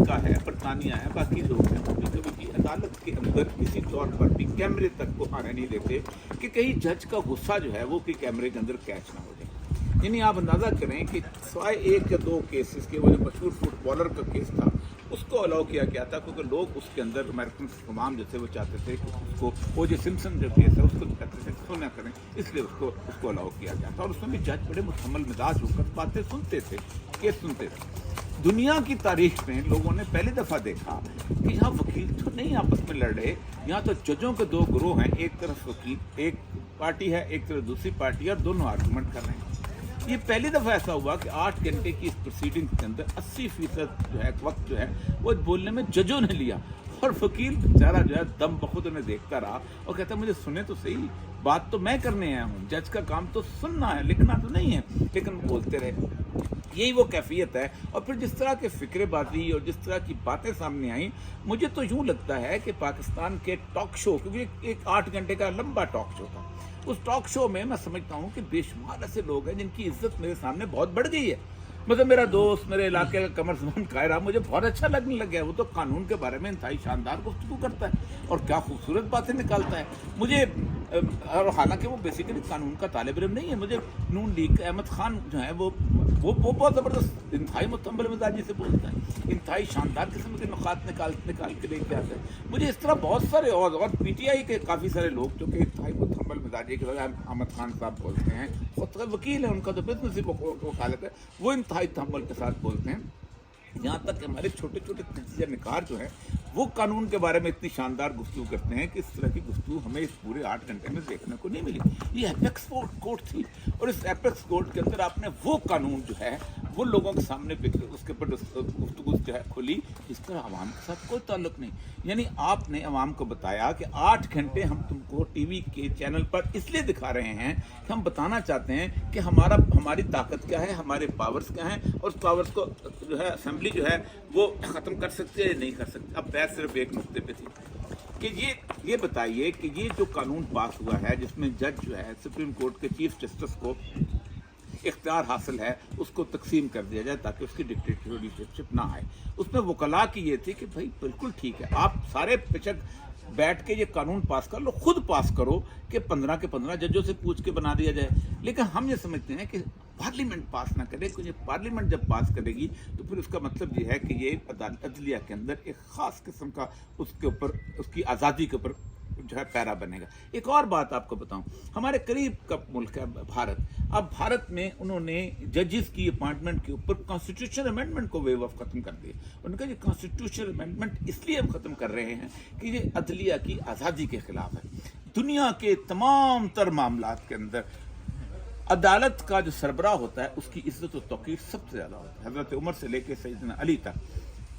America है, बरतानिया है, बाकी लोग हैं, वो भी कभी अदालत के अंदर किसी तौर पर भी कैमरे तक को आने नहीं देते कि कहीं जज का गुस्सा जो है वो कि कैमरे के अंदर कैच ना हो जाए। यानी आप अंदाज़ा करें कि सिवाय एक या दो केसेस के, वो जो मशहूर फुटबॉलर का केस था उसको अलाउ किया गया था क्योंकि लोग उसके अंदर अमेरिकन तमाम जैसे वो चाहते थे कि उसको ओ जे सिम्पसन जो केस है उसको कहते थे सुना करें, इसलिए उसको अलाउ किया गया था। और उसमें भी जज बड़े मुकम्मल मिजाज होकर बातें सुनते थे, केस सुनते थे। दुनिया की तारीख में लोगों ने पहली दफ़ा देखा कि यहाँ वकील तो नहीं आपस में लड़ रहे, यहाँ तो जजों के दो ग्रोह हैं, एक तरफ वकील, एक पार्टी है, एक तरफ दूसरी पार्टी है, और दोनों आर्गूमेंट कर रहे हैं। ये पहली दफ़ा ऐसा हुआ कि 8 घंटे की इस प्रोसीडिंग के अंदर 80% जो है वक्त जो है वो बोलने में जजों ने लिया, और वकील बेचारा जो है दम बखुद उन्हें देखता रहा और कहता मुझे सुने तो सही, बात तो मैं करने आया हूँ, जज का काम तो सुनना है, लिखना तो नहीं है, लेकिन बोलते रहे। यही वो कैफियत है। और फिर जिस तरह के फिक्रेबाजी और जिस तरह की बातें सामने आई, मुझे तो यूँ लगता है कि पाकिस्तान के टॉक शो, क्योंकि एक 8 घंटे का लंबा टॉक शो था, उस टॉक शो में मैं समझता हूँ कि बेशुमार ऐसे लोग हैं जिनकी इज्जत मेरे सामने बहुत बढ़ गई है। मतलब मेरा दोस्त, मेरे इलाके का कमर ज़मान कायरा मुझे बहुत अच्छा लगने लग गया। वो तो कानून के बारे में इंतहाई शानदार गुफ्तगू करता है और क्या खूबसूरत बातें निकालता है। मुझे और हालांकि वो बेसिकली कानून का तालिब इल्म नहीं है, मुझे नून लीग का अहमद खान जो है वो बहुत ज़बरदस्त इंतहाई मुतम्बल मिजाजी से बोलता है, इंतहाई शानदार किस्म के नुकात निकाल के लेके आता है। मुझे इस तरह बहुत सारे और PTI के काफ़ी सारे लोग जो कि इंतहाई मुतम्बल मिजाजी के अहमद खान साहब बोलते हैं, खुद वकील है, उनका तो बिजनेस ही वकालत है, वो इंतहाई तहम्मुल के साथ बोलते हैं। यहाँ तक कि हमारे छोटे छोटे तजिया निकार जो हैं वो कानून के बारे में इतनी शानदार गुफ्तगू करते हैं कि इस तरह की गुफ्तगू हमें इस पूरे 8 घंटे में देखने को नहीं मिली। ये एपेक्स कोर्ट थी, और इस एपेक्स कोर्ट के अंदर आपने वो कानून जो है वो लोगों के सामने उसके ऊपर गुफ्तगू जो है खुली, जिसका आवाम के साथ कोई ताल्लुक नहीं। यानी आपने आवाम को बताया कि 8 घंटे हम तुमको टीवी के चैनल पर इसलिए दिखा रहे हैं कि हम बताना चाहते हैं कि हमारी ताकत क्या है, हमारे पावर्स क्या हैं, और उस पावर्स को जो है असेंबली जो है वो ख़त्म कर सकती है या नहीं कर सकती। अब बहस सिर्फ एक नुक्ते पे थी कि ये बताइए कि ये जो कानून पास हुआ है जिसमें जज जो है सुप्रीम कोर्ट के चीफ जस्टिस को इख्तियार हासिल है उसको तकसीम कर दिया जाए ताकि उसकी डिक्टेटरशिप ना आए, उसमें वकला की ये थी कि भाई बिल्कुल ठीक है, आप सारे पिछक बैठ के ये कानून पास कर लो, खुद पास करो कि 15 के 15 जजों से पूछ के बना दिया जाए। लेकिन हम ये समझते हैं कि पार्लियामेंट पास ना करे, क्योंकि पार्लियामेंट जब पास करेगी तो फिर उसका मतलब ये है कि ये अदलिया के अंदर एक ख़ास किस्म का उसके ऊपर उसकी आज़ादी के ऊपर जो है पैरा बनेगा। एक और बात आपको बताऊं, हमारे करीब का मुल्क है भारत। अब भारत में उन्होंने जजेस की अपॉइंटमेंट के ऊपर कॉन्स्टिट्यूशन अमेंडमेंट को वेव ऑफ खत्म कर दिया। उन्होंने कहा ये कॉन्स्टिट्यूशन अमेंडमेंट इसलिए हम खत्म कर रहे हैं कि ये अदलिया की आज़ादी के खिलाफ है। दुनिया के तमाम तर मामलात के अंदर अदालत का जो सरबराह होता है उसकी इज्जत और तौकीर सबसे ज़्यादा होता है। हज़रत उमर से लेकर सैयदना अली तक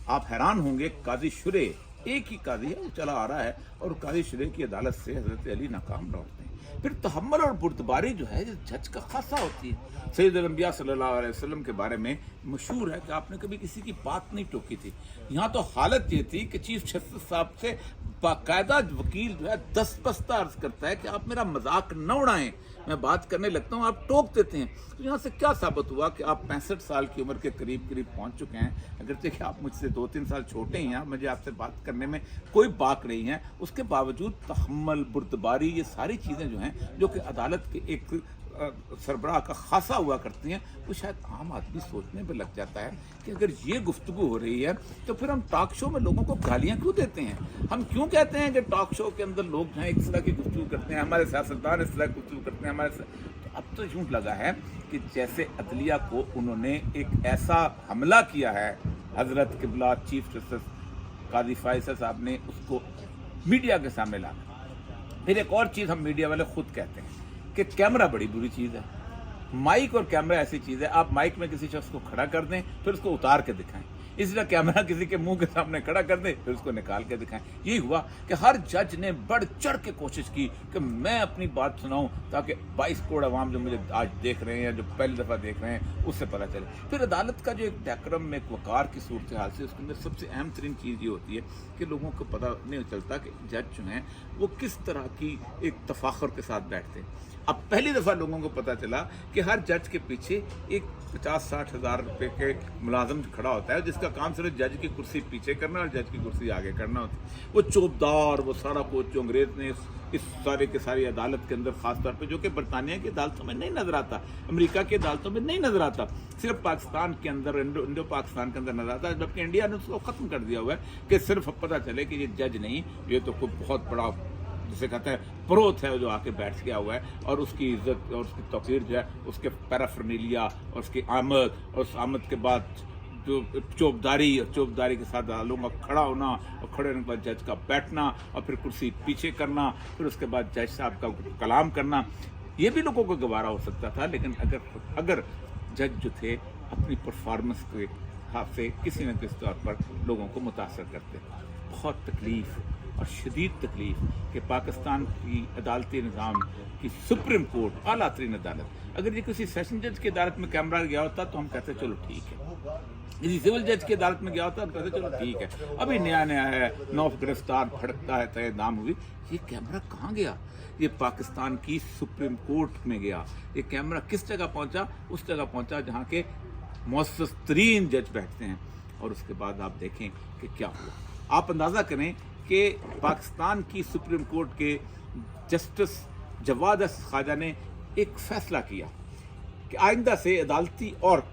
आप हैरान होंगे, काजी शुरे एक ही काजी है, वो चला आ रहा है, और काजी शुरे की अदालत से हज़रत अली नाकाम लौटते हैं। फिर तहम्मुल और बुर्दबारी जो है जज का खासा होती है। सैयदुल अंबिया सल्लल्लाहु अलैहि वसल्लम के बारे में मशहूर है कि आपने कभी किसी की बात नहीं टोकी थी। यहाँ तो हालत ये थी कि चीफ जस्टिस साहब से बाकायदा वकील जो है 10 बस्ता अर्ज करता है कि आप मेरा मजाक न उड़ाएं, मैं बात करने लगता हूँ आप टोक देते हैं। तो यहाँ से क्या साबित हुआ कि आप 65 साल की उम्र के करीब पहुँच चुके हैं, अगरचे कि आप मुझसे 2-3 साल छोटे ही हैं, मुझे आपसे बात करने में कोई बाक नहीं है, उसके बावजूद तहम्मुल, बुर्दबारी, ये सारी चीज़ें जो हैं जो कि अदालत के एक सरबराह का खासा हुआ करती हैं, वो शायद आम आदमी सोचने पर लग जाता है कि अगर ये गुफ्तगू हो रही है तो फिर हम टॉक शो में लोगों को गालियाँ क्यों देते हैं? हम क्यों कहते हैं कि टॉक शो के अंदर लोग जो हैं इस तरह की गुफ्तगू करते हैं, हमारे सियासतदान इस तरह की गुफ्तगू करते हैं हमारे। तो अब तो यूँ लगा है कि जैसे अदलिया को उन्होंने एक ऐसा हमला किया है, हज़रत किबला चीफ जस्टिस काजी फैसल साहब ने उसको मीडिया के सामने लाना। फिर एक और चीज़ हम मीडिया वाले खुद कहते हैं कि कैमरा बड़ी बुरी चीज़ है। माइक और कैमरा ऐसी चीज़ है, आप माइक में किसी शख्स को खड़ा कर दें फिर उसको उतार के दिखाएं, इसी तरह कैमरा किसी के मुंह के सामने खड़ा कर दें फिर उसको निकाल के दिखाएं। यही हुआ कि हर जज ने बढ़ चढ़ के कोशिश की कि मैं अपनी बात सुनाऊं ताकि 22 करोड़ अवाम जो मुझे आज देख रहे हैं या जो पहली दफ़ा देख रहे हैं उससे पता चले। फिर अदालत का जो एक डेकोरम में एक वकार की सूरत हाल से उसके अंदर सबसे अहम तरीन चीज़ ये होती है कि लोगों को पता नहीं चलता कि जज जो हैं वो किस तरह की एक तफाखुर के साथ बैठते हैं। अब पहली दफ़ा लोगों को पता चला कि हर जज के पीछे एक 50-60 हज़ार रुपये के मुलाजम खड़ा होता है जिसका का काम सिर्फ जज की कुर्सी पीछे करना और जज की कुर्सी आगे करना होती है। वो चौबदार, वो सारा कुछ जो अंग्रेज ने इस सारे के सारी अदालत के अंदर खास तौर पे, जो कि बरतानिया की अदालतों में नहीं नजर आता, अमेरिका की अदालतों में नहीं नजर आता, सिर्फ पाकिस्तान के अंदर, इंडो पाकिस्तान के अंदर नजर आता है, जबकि इंडिया ने उसको खत्म कर दिया हुआ है कि सिर्फ पता चले कि ये जज नहीं, ये तो कोई बहुत बड़ा जिसे कहते हैं प्रोत है जो आके बैठ गया हुआ है, और उसकी इज्जत और उसकी तौकीर जो है, उसके पैराफर्नीलिया और उसकी आमद, और उस आमद के बाद जो चौबदारी के साथ लोगों का खड़ा होना, और खड़े होने के बाद जज का बैठना, और फिर कुर्सी पीछे करना, फिर उसके बाद जज साहब का कलाम करना, ये भी लोगों को गवारा हो सकता था। लेकिन अगर जज जो थे अपनी परफॉर्मेंस के हाथ से किसी न किसी तौर पर लोगों को मुतासर करते। बहुत तकलीफ और शदीद तकलीफ कि पाकिस्तान की अदालती निज़ाम की सुप्रीम कोर्ट, आला तरीन अदालत, अगर ये किसी सेशन जज की अदालत में कैमरा गया होता तो हम कहते चलो ठीक है, यदि सिविल जज की अदालत में गया होता हम कहते चलो ठीक है, अभी नया नया है, 9 गिरफ्तार भड़कता है, तय नाम हुई। ये कैमरा कहाँ गया? ये पाकिस्तान की सुप्रीम कोर्ट में गया। ये कैमरा किस जगह पहुंचा? उस जगह पहुंचा जहाँ के मुअस्सस तरीन जज बैठते हैं। और उसके बाद आप देखें कि क्या हुआ। आप अंदाज़ा करें कि पाकिस्तान की सुप्रीम कोर्ट के जस्टिस जवाद अहसन ख्वाजा ने एक फैसला किया कि आइंदा से अदालती और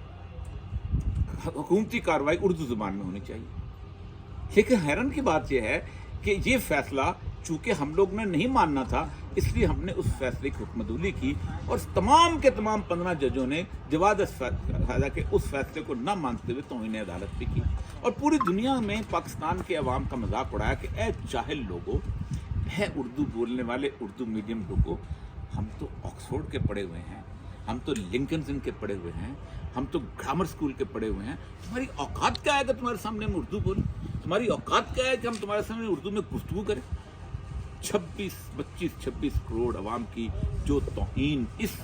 हुकूमती कार्रवाई उर्दू ज़ुबान में होनी चाहिए। लेकिन हैरान की बात यह है कि ये फैसला चूंकि हम लोग ने नहीं मानना था, इसलिए हमने उस फैसले की हुक्मदुली की, और तमाम के तमाम 15 जजों ने जवाद अहसन ख्वाजा के उस फैसले को न मानते हुए तौहीन अदालत भी की, और पूरी दुनिया में पाकिस्तान के अवाम का मजाक उड़ाया कि ए जाहिल लोगों, है उर्दू बोलने वाले उर्दू मीडियम लोगों, हम तो ऑक्सफोर्ड के पढ़े हुए हैं, हम तो लिंकन के पढ़े हुए हैं, हम तो ग्रामर स्कूल के पढ़े हुए हैं, तुम्हारी औकात क्या है कि तुम्हारे सामने हम उर्दू बोलें? तुम्हारी औकात क्या है कि हम तुम्हारे सामने उर्दू में गुफ्तगू करें? 25 करोड़ अवाम की जो तौहीन इस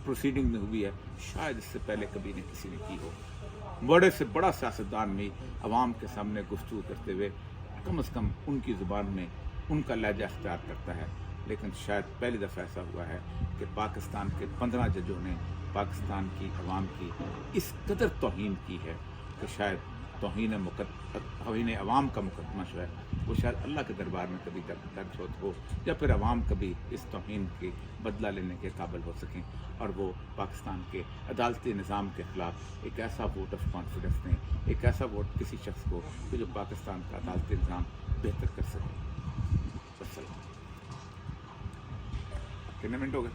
प्रोसीडिंग में हुई है, शायद इससे पहले कभी ने किसी ने की हो। बड़े से बड़ा सियासतदान भी अवाम के सामने गुफ्तगू करते हुए कम से कम उनकी ज़ुबान में उनका लहजा अख्तियार करता है। लेकिन शायद पहली दफ़ा ऐसा हुआ है कि पाकिस्तान के 15 जजों ने पाकिस्तान की अवाम की इस कदर तौहीन की है कि शायद तौहीन अवाम का मुकदमा जो है वो शायद अल्लाह के दरबार में कभी दर्ज हो, या फिर अवाम कभी इस तौहीन के बदला लेने के काबिल हो सकें, और वो पाकिस्तान के अदालती निज़ाम के ख़िलाफ़ एक ऐसा वोट ऑफ कॉन्फिडेंस दें, एक ऐसा वोट किसी शख्स को कि जो पाकिस्तान का अदालती निज़ाम बेहतर कर सके। कितने मिनट हो गए?